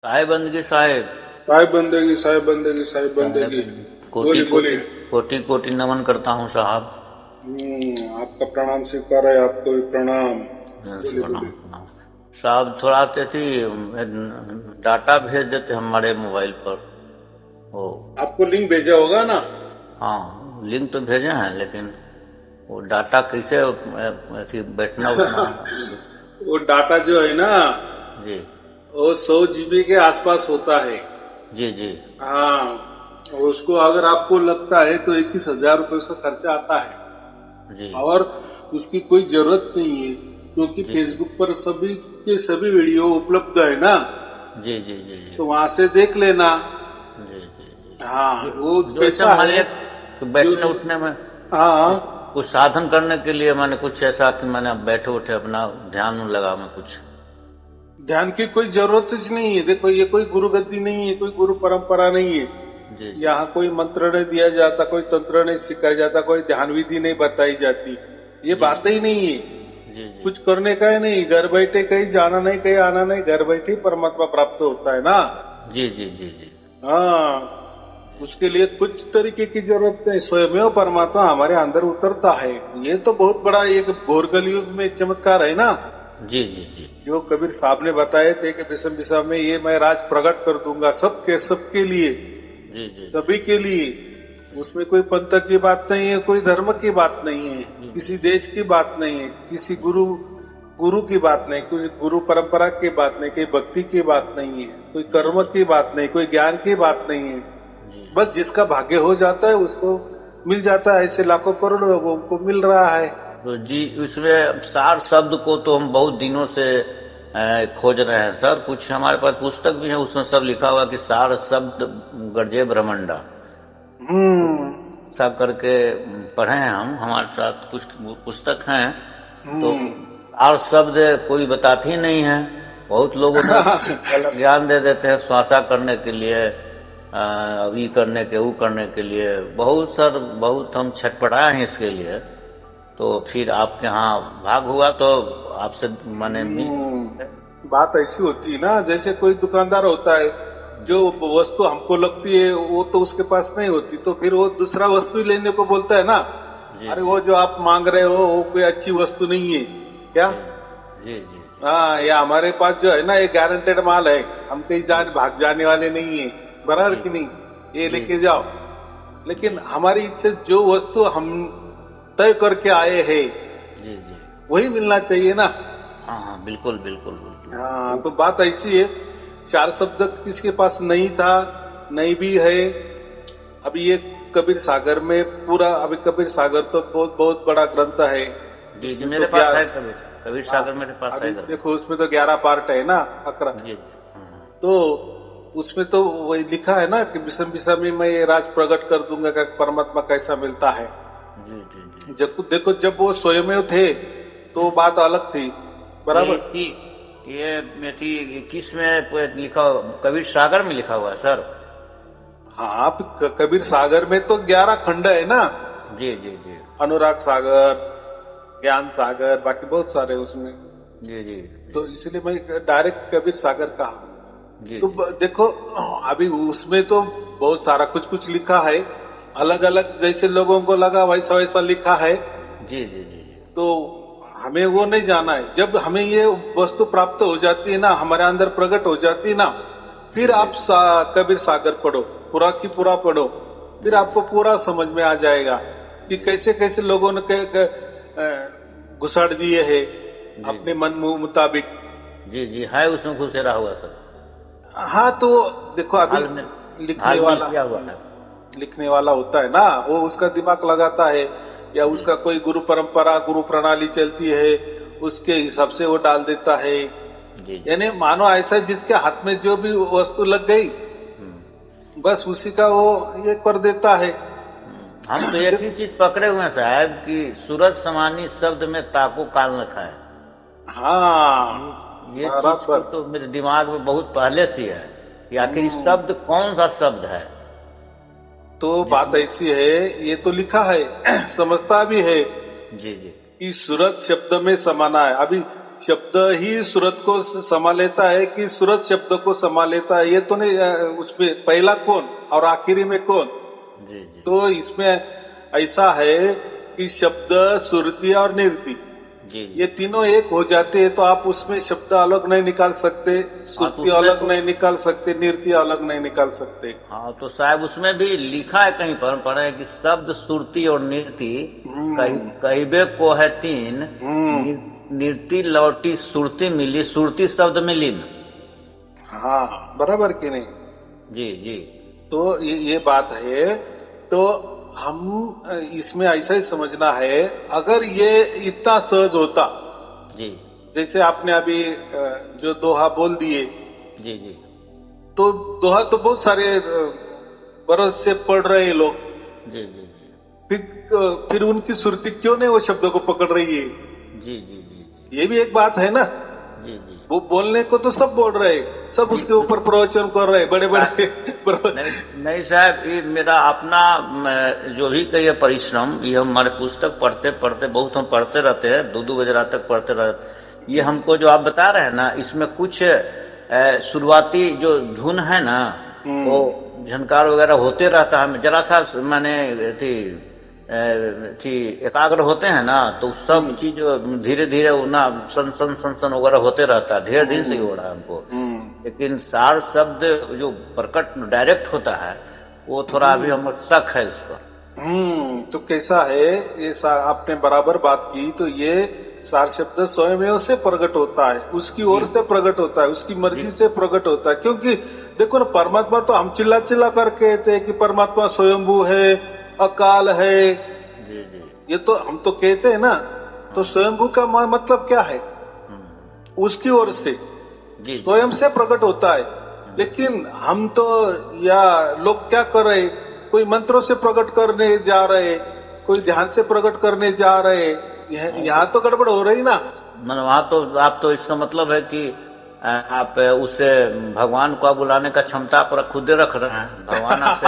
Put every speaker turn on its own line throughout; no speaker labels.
साहेब बंदगी साहेब।
साहिब बंदेगी साहिब बंदेगी साहिब बंदेगी।
कोटि
बोलिए
कोटि
बोलिए।
कोटि कोटि नमन करता हूँ साहब।
आपका प्रणाम स्वीकार है, आपको भी प्रणाम। बोलिए
प्रणाम
बोलिए।
प्रणाम। साहब थोड़ा डाटा भेज देते हमारे मोबाइल पर। वो
आपको लिंक भेजा होगा ना।
हाँ, लिंक तो भेजे हैं लेकिन वो डाटा कैसे बैठना उठना।
वो डाटा जो है ना,
जी
वो 100 GB के आसपास होता है।
जी जी
हाँ, उसको अगर आपको लगता है तो 21,000 रुपये उसका खर्चा आता है।
जी
और उसकी कोई जरूरत नहीं है, क्योंकि
जी
फेसबुक पर सभी के सभी वीडियो उपलब्ध है ना।
जी जी जी जी
तो वहां से देख लेना।
जी जी जी।
हाँ,
जो
वो
जो ऐसा
कैसा
मान
है
लिया कि
जो।
बैठने उठने में कुछ
हाँ,
कुछ साधन करने के लिए मैंने कुछ ऐसा कि मैंने बैठे उठे अपना ध्यान में लगा मैं कुछ।
ध्यान की कोई जरूरत ही नहीं है। देखो, ये कोई गुरु गद्दी नहीं है, कोई गुरु परंपरा नहीं है।
जी जी
यहाँ कोई मंत्र नहीं दिया जाता, कोई तंत्र नहीं सिखाया जाता, कोई ध्यान विधि नहीं बताई जाती। ये
जी
बात ही नहीं है।
जी जी
कुछ करने का ही नहीं, घर बैठे कहीं जाना नहीं, कहीं आना नहीं, घर बैठे ही परमात्मा प्राप्त होता है ना।
जी जी जी जी
हाँ, उसके लिए कुछ तरीके की जरूरत नहीं, स्वयं परमात्मा हमारे अंदर उतरता है। ये तो बहुत बड़ा एक घोर कलयुग में चमत्कार है ना।
जी जी जी
जो कबीर साहब ने बताए थे कि विषम दिशा में ये मैं राज प्रकट कर दूंगा, सबके सबके लिए,
जी जी जी
सभी के लिए। उसमें कोई पंथ की बात नहीं है, कोई धर्म की बात नहीं है,
जी जी
किसी देश की बात नहीं है, किसी गुरु गुरु की बात नहीं, कोई गुरु परंपरा की बात नहीं, कोई भक्ति की बात नहीं है, कोई
जी
कर्म की बात नहीं, कोई ज्ञान की बात नहीं है।
जी
बस जिसका भाग्य हो जाता है उसको मिल जाता है। ऐसे लाखों करोड़ों लोगों को मिल रहा है।
तो जी उसमें सार शब्द को तो हम बहुत दिनों से खोज रहे हैं सर। कुछ हमारे पास पुस्तक भी है, उसमें सब लिखा हुआ कि सार शब्द गर्जे ब्रह्मंडा
हम्म।
ऐसा करके पढ़े हैं हम। हमारे साथ कुछ पुस्तक हैं। तो
हम्म।
सार शब्द कोई बताते ही नहीं है। बहुत लोग उसमें गलत ज्ञान दे देते हैं श्वासा करने के लिए, ये करने के वो करने के लिए। बहुत हम छटपटाए हैं इसके लिए। तो फिर आपके यहाँ भाग हुआ तो आपसे मैंने मिल।
बात ऐसी होती है ना, जैसे कोई दुकानदार होता है, जो वस्तु हमको लगती है वो तो उसके पास नहीं होती, तो फिर वो दूसरा वस्तु ही लेने को बोलता है ना।
जी
अरे
जी
वो जो आप मांग रहे हो वो कोई अच्छी वस्तु नहीं है क्या।
जी जी जी जी
हाँ, ये हमारे पास जो है ना, ये गारंटेड माल है, हम कहीं भाग जाने वाले नहीं है, बराबर
जी
कि नहीं। ये
जी
लेके जाओ।
जी
लेकिन हमारी इच्छा, जो वस्तु हम तय करके आए हैं
जी जी।
वही मिलना चाहिए ना।
हाँ हाँ, बिल्कुल बिल्कुल बिल्कुल।
हाँ, तो बात ऐसी है। चार शब्द किसके पास नहीं था, नहीं भी है। अभी ये कबीर सागर में पूरा, अभी कबीर सागर तो बहुत बहुत बड़ा ग्रंथ है।
जी जी,
उसमें तो
मेरे पास है कबीर कबीर
हाँ,
सागर मेरे पास है
अभी
ग्रंथ।
देखो उसमें तो 11 पार्ट है ना, 11।
जी जी
तो उसमें तो वही लिखा है ना कि विषम विषम में मैं ये राज प्रकट कर दूंगा कि परमात्मा कैसा मिलता है।
जी जी जी।
जब देखो, जब वो स्वयं थे तो बात अलग थी,
ये
बराबर।
थी ये थी किस में लिखा कबीर सागर में लिखा हुआ है सर।
हाँ, आप कबीर सागर में तो 11 खंड है ना।
जी जी जी
अनुराग सागर, ज्ञान सागर, बाकी बहुत सारे उसमें।
जी जी
तो इसलिए मैं डायरेक्ट कबीर सागर कहा।
जी
तो
जी जी
देखो, अभी उसमें तो बहुत सारा कुछ कुछ लिखा है, अलग अलग जैसे लोगों को लगा वैसा वैसा लिखा है।
जी जी जी जी
तो हमें वो नहीं जाना है। जब हमें ये वस्तु प्राप्त हो जाती है ना, हमारे अंदर प्रकट हो जाती है ना,
जी
फिर
जी
आप कबीर सागर पढ़ो, पूरा की पूरा पढ़ो। फिर
जी
आपको पूरा समझ में आ जाएगा कि
जी
कैसे कैसे लोगों ने घुसाड़ दिए हैं
जी
अपने
जी
मन मुताबिक।
जी जी है उसमें घुसेरा हुआ सर।
हाँ, तो देखो अभी
घाल में
लिखने
घाल मिल
वाला
किया हुआ है।
लिखने वाला होता है ना, वो उसका दिमाग लगाता है, या
जी
उसका कोई गुरु परंपरा गुरु प्रणाली चलती है, उसके हिसाब से वो डाल देता है।
जी जी।
यानी मानो ऐसा जिसके हाथ में जो भी वस्तु लग गई,
हम्म
बस उसी का वो ये कर देता है।
हम तो एक ही चीज पकड़े हुए हैं साहब कि सूरज समानी शब्द में ताको काल न खाए।
हाँ,
ये चीज को
बराबर।
तो मेरे दिमाग में बहुत पहले से है कि आखिर
हम्म,
शब्द कौन सा शब्द है
तो बात
जिसमें।
ऐसी है, ये तो लिखा है समझता भी है
जी जी
कि सूरज शब्द में समाना है। अभी शब्द ही सूरत को समा लेता है कि सूरत शब्द को समा लेता है, ये तो नहीं। उसमें पहला कौन और आखिरी में कौन?
जी जी
तो इसमें ऐसा है कि शब्द, सुरति और निरति,
जी
ये तीनों एक हो जाते हैं, तो आप उसमें शब्द अलग नहीं निकाल सकते, सुरति
उसमें
अलग
तो
नहीं निकाल सकते, निरति अलग नहीं निकाल सकते।
हाँ, तो साहब उसमें भी लिखा है कहीं पर पढ़े कि शब्द, सुरति और नृति कहिबे को है तीन, नृति लौटी सुरति मिली, सुरति शब्द मिली न।
हाँ, बराबर कि नहीं?
जी जी
तो ये बात है। तो हम इसमें ऐसा ही समझना है, अगर ये इतना सहज होता,
जी
जैसे आपने अभी जो दोहा बोल दिए,
जी जी
तो दोहा तो बहुत सारे बरस से पढ़ रहे लोग,
जी जी जी
फिर उनकी सुरती क्यों नहीं वो शब्दों को पकड़ रही है?
जी जी जी
ये भी एक बात है ना।
जी जी
वो बोलने को तो सब बोल रहे, सब उसके ऊपर प्रवचन कर रहे, बड़े बड़े
नहीं साहब, ये मेरा अपना जो भी कहिए परिश्रम, ये हमारे पुस्तक पढ़ते पढ़ते बहुत हम पढ़ते रहते हैं, 2-2 बजे रात तक पढ़ते रहते। ये हमको जो आप बता रहे हैं ना, इसमें कुछ शुरुआती जो धुन है ना, वो झनकार वगैरह होते रहता है, जरा सा मैंने थी एकाग्र होते हैं ना, तो सब चीज धीरे धीरे ना सन सन सन सन वगैरह होते रहता है, धीरे धीरे से ही हो रहा है हमको। लेकिन सार शब्द जो प्रकट डायरेक्ट होता है, वो थोड़ा अभी हम शक है उस पर।
तो कैसा है ये आपने बराबर बात की। तो ये सार शब्द स्वयं से प्रकट होता है, उसकी ओर से प्रकट होता है, उसकी मर्जी से प्रकट होता है। क्योंकि देखो ना, परमात्मा तो हम चिल्ला चिल्ला कर कहते हैं कि परमात्मा स्वयंभू है, अकाल है,
जी जी
ये तो हम तो कहते हैं ना। तो स्वयंभू का मतलब क्या है? उसकी ओर से
जी
स्वयं से प्रकट होता है। लेकिन हम तो, या लोग क्या कर रहे, कोई मंत्रों से प्रकट करने जा रहे, कोई ध्यान से प्रकट करने जा रहे, यहाँ तो गड़बड़ हो रही ना।
वहां तो आप तो इसका मतलब है कि आप उसे भगवान को बुलाने का क्षमता पर खुद रख रहे हैं, भगवान आपसे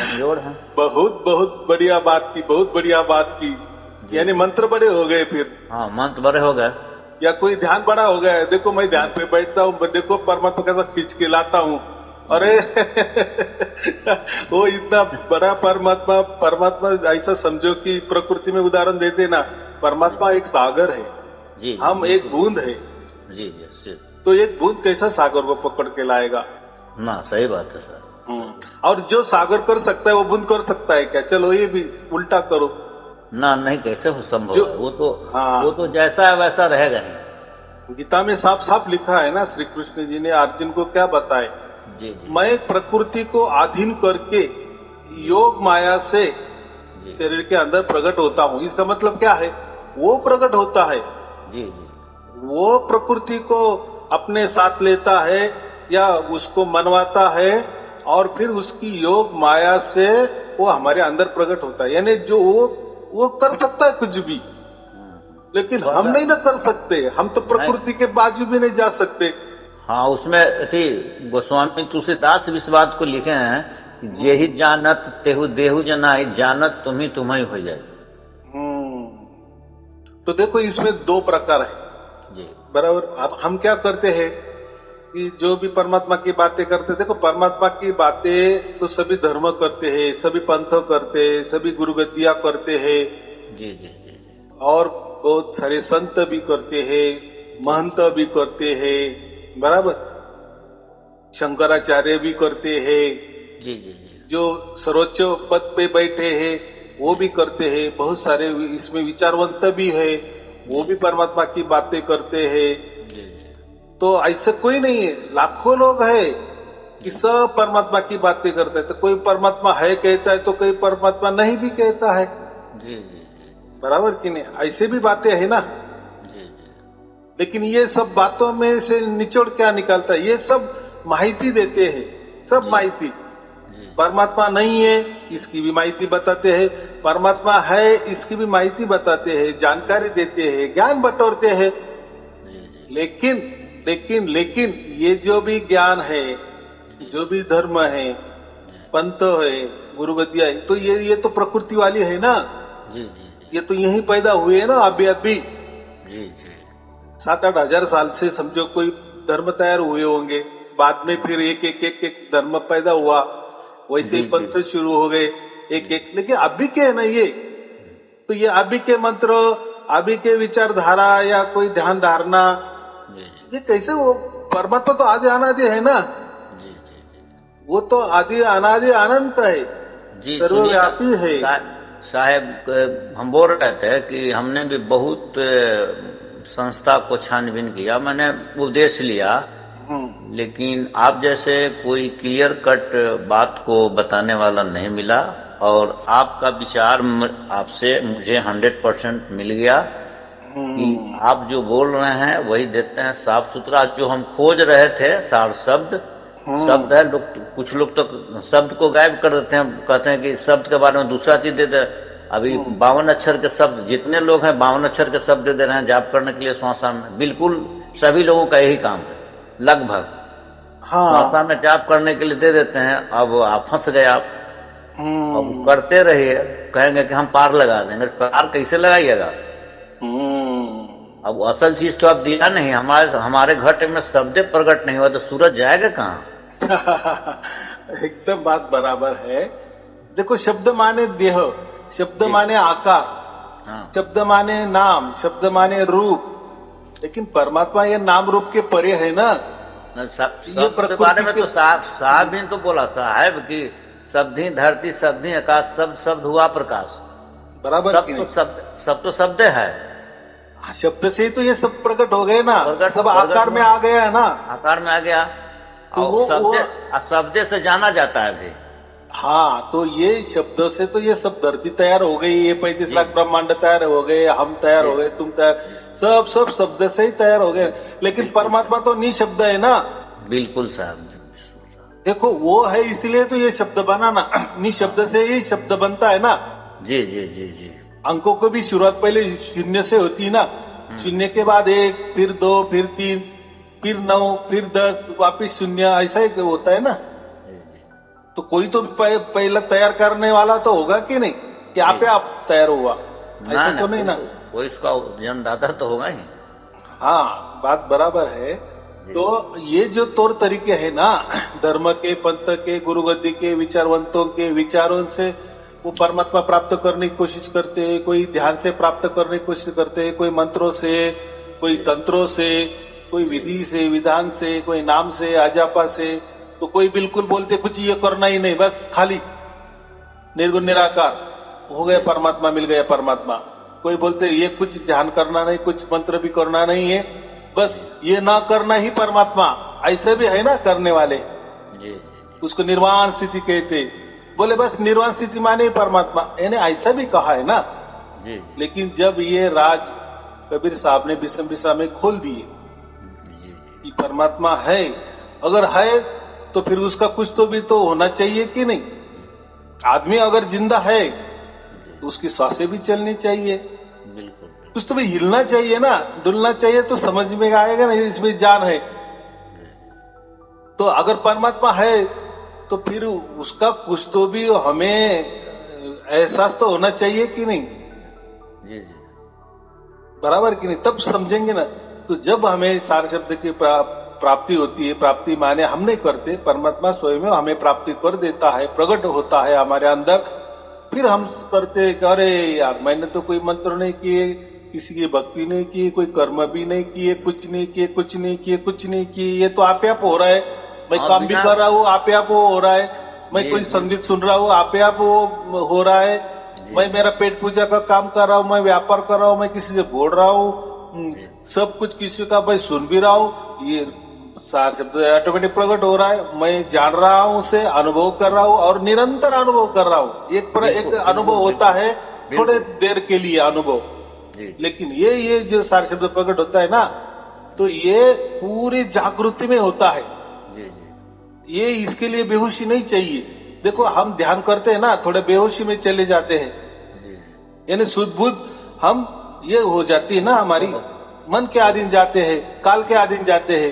कमजोर है।
बहुत बहुत बढ़िया बात की, बहुत बढ़िया बात की। यानी मंत्र बड़े हो गए फिर।
हाँ, मंत्र बड़े हो गए,
या कोई ध्यान बड़ा हो गया है। देखो मैं ध्यान पे बैठता हूँ, देखो परमात्मा कैसा खींच के लाता हूँ, अरे वो इतना बड़ा परमात्मा ऐसा समझो कि प्रकृति में उदाहरण देते ना, परमात्मा एक सागर है,
जी
हम एक बूंद है।
जी जी,
तो एक बूंद कैसा सागर को पकड़ के लाएगा
ना? सही बात है सर।
और जो सागर कर सकता है वो बूंद कर सकता है क्या? चलो ये भी उल्टा करो
ना, नहीं, कैसे हो संभव है? वो तो जैसा है वैसा रहेगा ही।
गीता में साफ साफ लिखा है ना, श्री कृष्ण जी ने अर्जुन को क्या बताए?
जी जी,
मैं प्रकृति को अधीन करके योग माया से शरीर के अंदर प्रकट होता हूँ। इसका मतलब क्या है? वो प्रकट होता है,
जी जी,
वो प्रकृति को अपने साथ लेता है या उसको मनवाता है, और फिर उसकी योग माया से वो हमारे अंदर प्रकट होता है। यानी जो वो कर सकता है कुछ भी, लेकिन हम नहीं ना कर सकते। हम तो प्रकृति के बाजू भी नहीं जा सकते।
हाँ, उसमें गोस्वामी तुलसीदास इस बात को लिखे हैं, जे ही जानत तेहु देहु जनाई, जानत तुम्हें हो जाए।
तो देखो इसमें दो प्रकार है
जी,
बराबर। अब हम क्या करते हैं कि जो भी परमात्मा की बातें करते, देखो परमात्मा की बातें तो सभी धर्म करते हैं, सभी पंथ करते हैं, सभी गुरुगद्दियां करते हैं,
जी जी जी,
और बहुत सारे संत भी करते हैं, महंत भी करते हैं, बराबर, शंकराचार्य भी करते हैं,
जी जी जी,
जो सर्वोच्च पद पे बैठे हैं वो भी करते हैं, बहुत सारे इसमें विचारवंत भी है, वो भी परमात्मा की बातें करते हैं।
जी जी,
तो ऐसा कोई नहीं है, लाखों लोग है कि सब परमात्मा की बातें करते हैं। तो कोई परमात्मा है कहता है, तो कोई परमात्मा नहीं भी कहता है,
जी जी जी,
बराबर कि नहीं? ऐसे भी बातें है ना।
जी जी,
लेकिन ये सब बातों में से निचोड़ क्या निकालता है? ये सब माहिती देते हैं, सब माहिती। परमात्मा नहीं है इसकी भी माहिती बताते हैं, परमात्मा है इसकी भी माहिती बताते हैं, जानकारी देते हैं, ज्ञान बटोरते हैं। लेकिन लेकिन लेकिन ये जो भी ज्ञान है, जो भी धर्म है, पंथ है, गुरुगद्दिया है, तो ये तो प्रकृति वाली है ना।
जी जी,
ये तो यही पैदा हुए है ना अभी अभी।
जी जी,
7-8 हजार साल से समझो कोई धर्म तैयार हुए होंगे, बाद में फिर एक धर्म पैदा हुआ, वैसे ही
जी,
पंथ शुरू हो गए एक एक। लेकिन अभी के है ना ये, तो ये अभी के मंत्र, अभी के विचारधारा या कोई ध्यान धारणा,
जी,
ये कैसे? वो परमात्मा तो आदि अनादि है ना,
जी, जी,
वो तो आदि अनादि अनंत है,
जी।
सर्वव्यापी है।
साहेब, हम बोल रहे थे कि हमने भी बहुत संस्था को छानबीन किया, मैंने उपदेश लिया, लेकिन आप जैसे कोई क्लियर कट बात को बताने वाला नहीं मिला, और आपका विचार आपसे मुझे 100% मिल गया कि आप जो बोल रहे हैं वही देते हैं साफ सुथरा। जो हम खोज रहे थे सार शब्द है, लोग कुछ लोग तो शब्द को गायब कर देते हैं, कहते हैं कि शब्द के बारे में दूसरा चीज दे दे। अभी 52 अक्षर के शब्द, जितने लोग हैं 52 अक्षर के शब्द दे रहे हैं जाप करने के लिए श्वासान में। बिल्कुल सभी लोगों का यही काम है लगभग, श्वासान में जाप करने के लिए दे देते हैं। अब आप फंस गए, आप अब करते रहिए, कहेंगे कि हम पार लगा देंगे। पार कैसे लगाइएगा? अब असल चीज तो अब दिया नहीं, हमारे घट में शब्द प्रकट नहीं हुआ तो सूरज जाएगा कहाँ?
एकदम बात बराबर है। देखो, शब्द माने देह, शब्द माने आकार, शब्द माने नाम, शब्द माने रूप, लेकिन परमात्मा ये नाम रूप के परे है ना।
शब्द के बारे में तो साहब भी तो बोला साहब कि शब्द ही धरती, शब्द ही आकाश, शब्द हुआ प्रकाश।
बराबर,
सब तो शब्द है।
शब्द से ही तो ये सब प्रकट हो गए ना, सब आकार में आ गया है ना,
आकार में आ गया, और शब्द से जाना जाता है भी।
हाँ, तो ये शब्दों से तो ये सब धरती तैयार हो गई, ये 35 लाख ब्रह्मांड तैयार हो गए, हम तैयार हो गए, तुम तैयार, सब शब्द से ही तैयार हो गए। लेकिन परमात्मा तो निशब्द है ना। बिल्कुल
साहब,
देखो वो है, इसलिए तो ये शब्द बना ना, निशब्द से ही शब्द बनता है ना।
जी जी जी जी।
अंकों को भी शुरुआत पहले 0 से होती है ना, 0 के बाद 1, फिर 2, फिर 3, फिर 9, फिर 10, वापिस 0, ऐसा ही होता है ना। तो कोई तो पहला तैयार करने वाला तो होगा कि नहीं, कि आप तैयार हुआ? ऐसा तो नहीं ना,
कोई इसका जन्मदाता तो होगा ही।
हाँ, बात बराबर है। तो ये जो तौर तरीके है ना, धर्म के, पंथ के, गुरुगद्दी के, विचारवंतों के विचारों से वो परमात्मा प्राप्त करने की कोशिश करते हैं, कोई ध्यान से प्राप्त करने की कोशिश करते हैं, कोई मंत्रों से, कोई तंत्रों से, कोई विधि से, विधान से, कोई नाम से, आजापा से, तो कोई बिल्कुल बोलते कुछ ये करना ही नहीं, बस खाली निर्गुण निराकार हो गया परमात्मा, मिल गया परमात्मा। कोई बोलते ये कुछ ध्यान करना नहीं, कुछ मंत्र भी करना नहीं है, बस ये ना करना ही परमात्मा। ऐसे भी है ना करने वाले, उसको निर्वाण स्थिति कहते, बोले बस निर्वाण स्थिति माने ही परमात्मा, यानी ऐसा भी कहा है ना। लेकिन जब ये राज कबीर साहब ने विषम विषा में खोल दिए कि परमात्मा है, अगर है तो फिर उसका कुछ तो भी तो होना चाहिए कि नहीं। आदमी अगर जिंदा है तो उसकी सांसें भी चलनी चाहिए, बिल्कुल, कुछ तो भी हिलना चाहिए ना, डुलना चाहिए, तो समझ में आएगा ना इसमें जान है। तो अगर परमात्मा है तो फिर उसका कुछ तो भी हमें एहसास तो होना चाहिए कि नहीं। जी जी, बराबर कि नहीं, तब समझेंगे ना। तो जब हमें सार शब्द की प्राप्ति होती है, प्राप्ति माने हम नहीं करते, परमात्मा स्वयं हमें प्राप्ति कर देता है, प्रकट होता है हमारे अंदर, फिर हम करते अरे यार मैंने तो कोई मंत्र नहीं किए, किसी की भक्ति नहीं की, कोई कर्म भी नहीं किए, कुछ नहीं किए, कुछ नहीं किए, कुछ नहीं किए, ये तो आप हो रहा है। मैं काम भी कर रहा हूँ, आप हो रहा है। मैं कोई संगीत सुन रहा हूँ, आप हो रहा है। मैं मेरा पेट पूजा का काम कर रहा हूँ, मैं व्यापार कर रहा हूँ, मैं किसी से बोल रहा हूँ, सब कुछ किसी का मैं सुन भी रहा हूँ, ये सार शब्द ऑटोमेटिक प्रकट हो रहा है। मैं जान रहा हूँ, उसे अनुभव कर रहा हूँ और निरंतर अनुभव कर रहा हूँ। एक अनुभव होता है थोड़े देर के लिए अनुभव, लेकिन ये जो सार शब्द प्रकट होता है ना, तो ये पूरी जागृति में होता है। ये इसके लिए बेहोशी नहीं चाहिए। देखो हम ध्यान करते हैं ना, थोड़े बेहोशी में चले जाते हैं, यानी शुद्ध बुद्ध हम ये हो जाती है ना, हमारी मन के अधीन जाते हैं, काल के अधीन जाते हैं,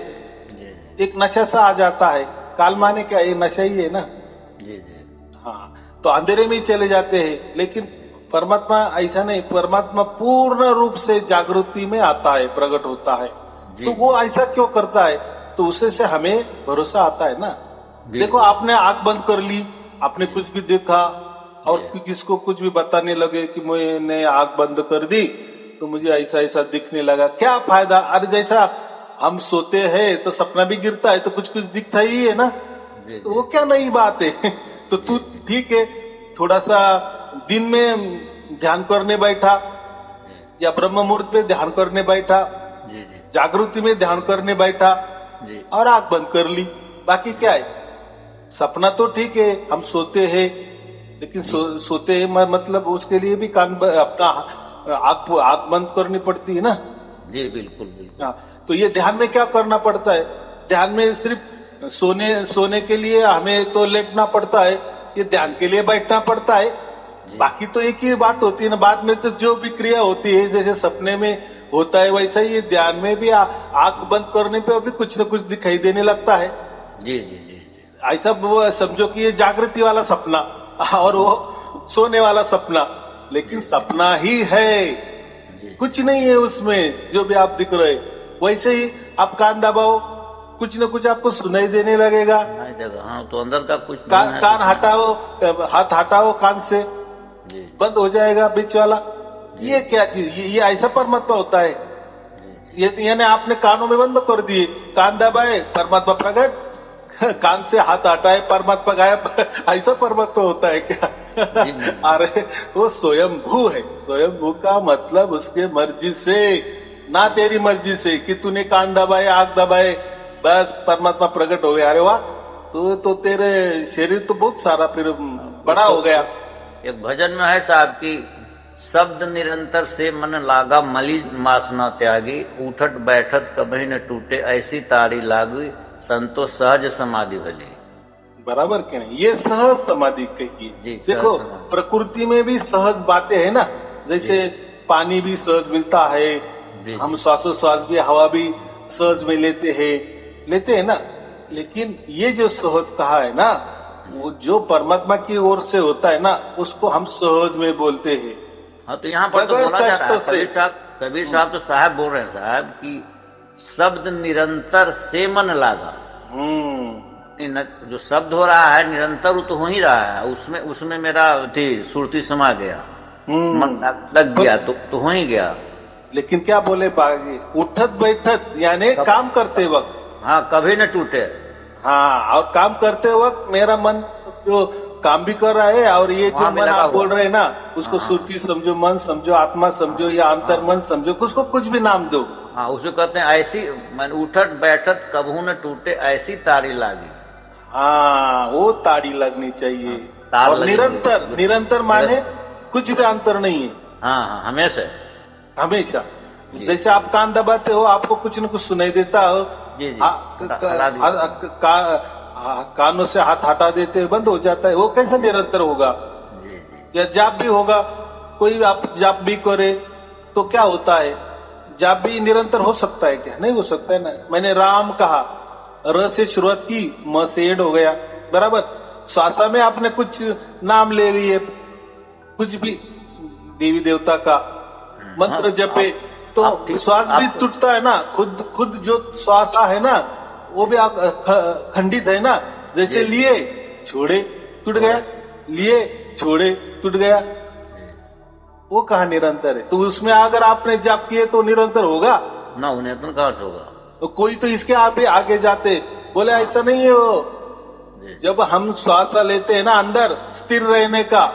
एक नशा सा आ जाता है। काल माने क्या, ये नशा ही है ना। हाँ, तो अंधेरे में ही चले जाते हैं। लेकिन परमात्मा ऐसा नहीं, परमात्मा पूर्ण रूप से जागृति में आता है, प्रकट होता है।
जी।
तो वो ऐसा क्यों करता है? तो उससे से हमें भरोसा आता है ना। देखो आपने आंख बंद कर ली, आपने कुछ भी देखा और
जी।
किसको कुछ भी बताने लगे कि मैंने आंख बंद कर दी तो मुझे ऐसा ऐसा दिखने लगा, क्या फायदा? अरे जैसा हम सोते हैं तो सपना भी गिरता है तो कुछ कुछ दिखता ही है ना।
जी।
तो वो क्या नई बात है? तो तू
जी।
ठीक है, थोड़ा सा दिन में ध्यान करने बैठा
जी।
या ब्रह्म मुहूर्त पे ध्यान करने बैठा,
जी। जी।
जागृति में ध्यान करने बैठा
जी।
और आंख बंद कर ली, बाकी क्या है? सपना तो ठीक है, हम सोते हैं, लेकिन सोते हैं मतलब उसके लिए भी अपना आंख बंद करनी पड़ती है ना।
जी बिल्कुल बिल्कुल।
हाँ, तो ये ध्यान में क्या करना पड़ता है? ध्यान में सिर्फ सोने के लिए हमें तो लेटना पड़ता है, ये ध्यान के लिए बैठना पड़ता है।
जी।
बाकी तो एक ही बात होती है ना, बाद में तो जो भी क्रिया होती है जैसे सपने में होता है वैसा ही ध्यान में भी आंख बंद करने पे अभी कुछ न कुछ दिखाई देने लगता है।
जी। जी। जी। जी।
ऐसा वो समझो कि ये जागृति वाला सपना और वो सोने वाला सपना, लेकिन सपना ही है,
जी।
कुछ नहीं है उसमें जो भी आप दिख रहे। वैसे ही आप कान दबाओ, कुछ न कुछ आपको सुनाई देने लगेगा।
नहीं देगा, हाँ तो अंदर का कुछ मन है
कान
तो
हटाओ, हाथ हटाओ कान से,
जी।
बंद हो जाएगा बीच वाला।
जी।
ये क्या चीज? ये ऐसा परमात्मा होता है?
जी।
ये यानी आपने कानों में बंद कर दिए, कान दबाए परमात्मा प्रकट, कान से हाथ हटाए परमात्मा गायब। ऐसा परमात्मा होता है क्या?
जी।
अरे वो स्वयंभू है। स्वयंभू का मतलब उसके मर्जी से, ना तेरी मर्जी से कि तूने कान दबाए आंख दबाए बस परमात्मा प्रकट हो गया। अरे वाह, तो तेरे शरीर तो बहुत सारा फिर बड़ा हो गया।
एक भजन में है साहब की, शब्द निरंतर से मन लागा मली मास न त्यागी, उठट बैठत कभी न टूटे ऐसी तारी लागी, संतोष सहज समाधि भली।
बराबर क्या नहीं? ये सहज समाधि कही।
जी,
देखो
सहज समाधि।
प्रकृति में भी सहज बातें है ना, जैसे पानी भी सहज मिलता है,
जी।
हम श्वासोश्वास भी हवा भी सहज में लेते हैं ना। लेकिन ये जो सहज कहा है ना, वो जो परमात्मा की ओर से होता है ना, उसको हम सहज में बोलते हैं।
हाँ तो यहाँ पर तो
बगैर
बोला जा रहा है,
कष्ट से।
कबीर साहब तो साहब बोल रहे हैं साहब कि शब्द निरंतर से मन लागा। जो शब्द हो रहा है निरंतर वो तो हो ही रहा है, उसमें मेरा सुरती समा गया, मन लग गया तो हो ही गया।
लेकिन क्या बोले बागी, उठत बैठत यानी काम करते वक्त,
हाँ कभी न टूटे।
हाँ, और काम करते वक्त मेरा मन जो काम भी कर रहा है और ये जो मन आप बोल रहे हैं ना, उसको सुरती समझो, मन समझो, आत्मा समझो या अंतर मन समझो, उसको कुछ भी नाम दो।
हाँ उसको कहते हैं ऐसी मन उठट बैठत कबहू न टूटे ऐसी ताड़ी लागी।
हाँ वो ताड़ी लगनी चाहिए। और निरंतर माने कुछ भी अंतर नहीं है।
हाँ हमेशा
हमेशा। जैसे आप कान दबाते हो आपको कुछ न कुछ सुनाई देता हो।
जी जी।
कानों से हाथ हटा देते हैं, बंद हो जाता है, वो कैसे निरंतर होगा?
जी जी।
या जाप भी होगा, कोई आप जाप भी करे तो क्या होता है? जाप भी निरंतर हो सकता है क्या? नहीं हो सकता है ना। मैंने राम कहा, र से शुरुआत की, म से एंड हो गया, बराबर। श्वासा में आपने कुछ नाम ले लिए, कुछ भी देवी देवता का मंत्र जपे तो श्वास भी टूटता है ना। खुद जो श्वासा है ना वो भी खंडित है ना। जैसे लिए छोड़े टूट गया, लिए छोड़े टूट गया, वो कहाँ निरंतर है? तो उसमें अगर आपने जाप किए तो निरंतर होगा
ना, उन्हें तो कहाँ से होगा?
तो कोई तो इसके आगे जाते बोले ऐसा नहीं है वो। जब हम श्वास लेते हैं ना अंदर स्थिर रहने का,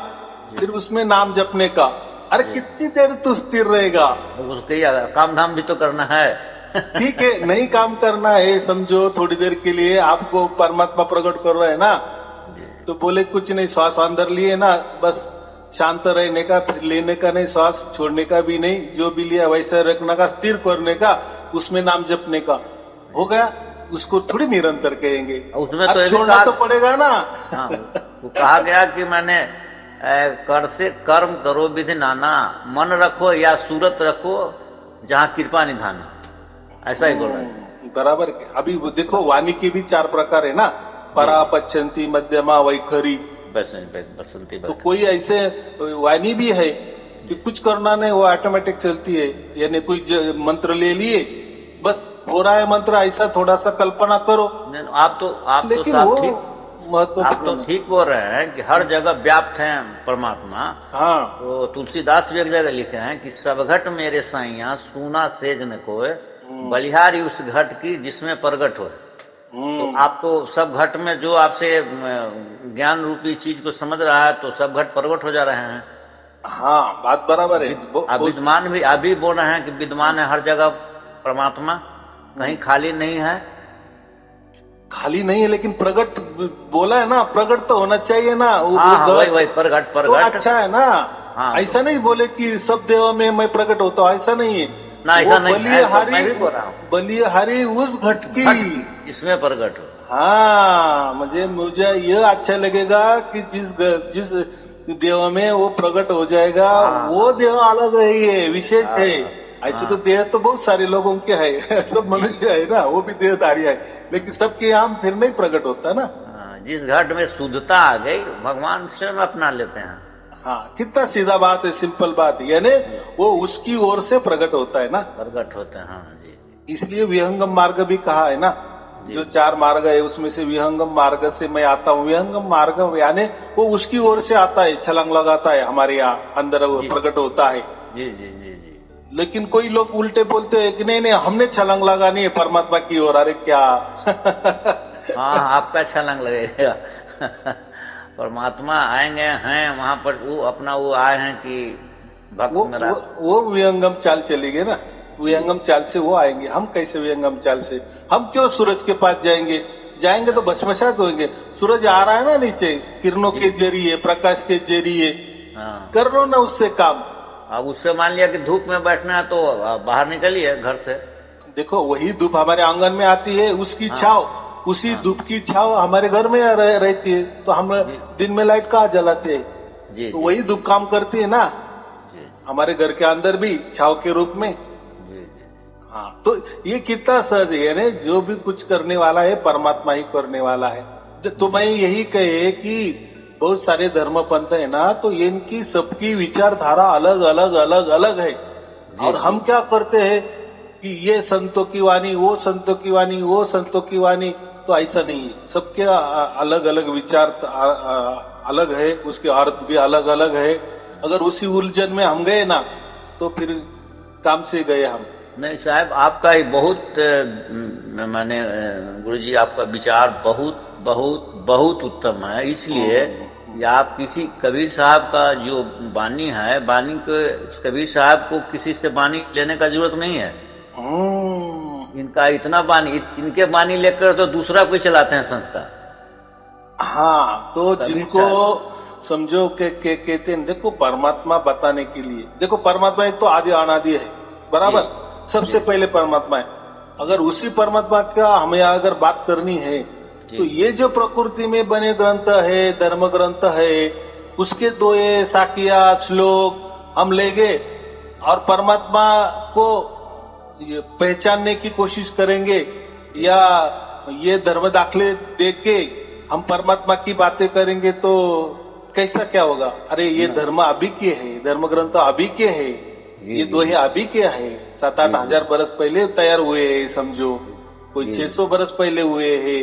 फिर उसमें नाम जपने का, अरे कितनी देर तू स्थिर रहेगा?
उसके काम धाम भी तो करना है।
ठीक है, नहीं काम करना है समझो, थोड़ी देर के लिए आपको परमात्मा प्रकट कर रहा है ना, तो बोले कुछ नहीं, श्वास अंदर लिए ना, बस शांत रहने का, फिर लेने का नहीं, श्वास छोड़ने का भी नहीं, जो भी लिया वैसे रखने का, स्थिर करने का, उसमें नाम जपने का, हो गया। उसको थोड़ी निरंतर कहेंगे,
उसमें तो
छोड़ना तो पड़ेगा ना।
हाँ, वो कहा गया कि मैंने कर से कर्म करो विधि नाना, मन रखो या सूरत रखो जहाँ कृपा निधाना, ऐसा ही बोल रहा है।
बराबर। अभी देखो वाणी के भी 4 प्रकार है ना, परा, पच्छंती, मध्यमा, वैखरी,
बसंती
तो
बरखा।
कोई ऐसे वाणी भी है कि कुछ करना नहीं, वो ऑटोमेटिक चलती है। यानी कोई मंत्र ले लिए, बस हो रहा है मंत्र, ऐसा थोड़ा सा कल्पना करो,
नहीं, आप तो
लेकिन
साहब
वो
ठीक, आप तो
महत्वपूर्ण है।
ठीक बोल रहे हैं कि हर जगह व्याप्त है परमात्मा।
हाँ।
तो तुलसीदास भी एक जगह लिखे हैं कि सब घट मेरे साइया सूना सेज न कोय, बलिहारी उस घट की जिसमें प्रगट हो। तो
हम्म।
आप तो सब घट में जो आपसे ज्ञान रूपी चीज को समझ रहा है, तो सब घट प्रगट हो जा रहे हैं।
हाँ, बात बराबर है।
अब विद्वान भी अभी बोल रहे हैं कि विद्वान है हर जगह परमात्मा, कहीं खाली नहीं है।
खाली नहीं है, लेकिन प्रगट बोला है ना, प्रगट तो होना चाहिए ना।
हाँ
वो
हाँ, वही वही प्रगट
तो
प्रगट।
अच्छा है ना।
हाँ
ऐसा नहीं बोले कि सब देव में मैं प्रकट होता हूँ, ऐसा नहीं है।
ना,
वो
ऐसा नहीं है, तो मैं भी बोल रहा हूँ
बलिहारी उस घट की।
घट इसमें प्रगट हो।
हाँ, मुझे ये अच्छा लगेगा कि जिस देव में वो प्रकट हो जाएगा,
हाँ
वो देव अलग है, ये विशेष
हाँ
है। ऐसे तो
हाँ,
देह तो बहुत सारे लोगों के है सब मनुष्य है ना, वो भी देहधारी है, लेकिन सबके यहाँ फिर नहीं प्रकट होता ना।
हाँ, जिस घट में शुद्धता आ गई, भगवान स्वयं अपना लेते हैं।
हाँ, कितना सीधा बात है, सिंपल बात है। यानी वो उसकी ओर से प्रकट होता है ना,
प्रकट होते हैं। हाँ जी जी
इसलिए विहंगम मार्ग भी कहा है ना।
जी।
जो 4 मार्ग है उसमें से विहंगम मार्ग से मैं आता हूँ। विहंगम मार्ग यानी वो उसकी ओर से आता है, छलांग लगाता है, हमारे यहाँ अंदर वो
जी
प्रकट होता है।
जी जी जी जी।
लेकिन कोई लोग उल्टे बोलते हैं कि नहीं नहीं, हमने छलांग लगानी है परमात्मा की ओर। अरे क्या
हाँ, आपका छलांग लगेगा। परमात्मा आएंगे हैं वहां पर, वो अपना वो आए हैं कि भक्त मेरा।
वो विहंगम चाल चलेगी ना, विहंगम चाल से वो आएंगे। हम कैसे विहंगम चाल से, हम क्यों सूरज के पास जाएंगे तो भस्मसात होंगे। सूरज आ रहा है ना नीचे, किरणों के जरिए, प्रकाश के जरिए,
हाँ,
कर लो ना उससे काम।
अब उससे मान लिया कि धूप में बैठना है, तो बाहर निकलिए घर से।
देखो, वही धूप हमारे आंगन में आती है, उसकी
हाँ
छाव, उसी
हाँ
धूप की छाव हमारे घर में रहती है, तो हम
जी
दिन में लाइट कहाँ जलाते हैं?
जी
तो
जी
वही धूप काम करती है ना
जी
हमारे घर के अंदर भी, छाव के रूप में।
जी जी।
हाँ, तो ये कितना सहज है, यानी जो भी कुछ करने वाला है परमात्मा ही करने वाला है। तो मैं यही कहे कि बहुत सारे धर्म पंथ है ना, तो इनकी सबकी विचारधारा अलग अलग अलग अलग है। और
जी
हम क्या करते हैं कि ये संतों की वाणी, वो संतों की वाणी, वो संतों की वाणी, तो ऐसा नहीं है। सबके अलग अलग विचार अलग है, उसके अर्थ भी अलग अलग है। अगर उसी उलझन में हम गए ना, तो फिर काम से गए हम।
नहीं साहब, आपका ही बहुत माने गुरुजी, आपका विचार बहुत बहुत बहुत उत्तम है। इसलिए या आप किसी कबीर साहब का जो बानी है, बानी को, कबीर साहब को किसी से बानी लेने का जरूरत नहीं है। इनका इतना बानी, इनके बानी लेकर तो दूसरा कोई चलाते हैं संस्था।
हाँ, तो
कबीर
जिनको समझो के कहते हैं, देखो परमात्मा बताने के लिए, देखो परमात्मा एक तो आदि अनादि है, बराबर, सबसे पहले परमात्मा है। अगर उसी परमात्मा का हमें अगर बात करनी है, तो ये जो प्रकृति में बने ग्रंथ है, धर्म ग्रंथ है, उसके दोहे, साकिया, श्लोक हम लेंगे और परमात्मा को पहचानने की कोशिश करेंगे, या ये धर्म दाखले देख के हम परमात्मा की बातें करेंगे, तो कैसा क्या होगा? अरे ये धर्म अभी के है, धर्म ग्रंथ अभी के है, ये दोहे अभी के है, 7-8 हजार बरस पहले तैयार हुए हैं, समझो कोई 600 बरस पहले हुए हैं,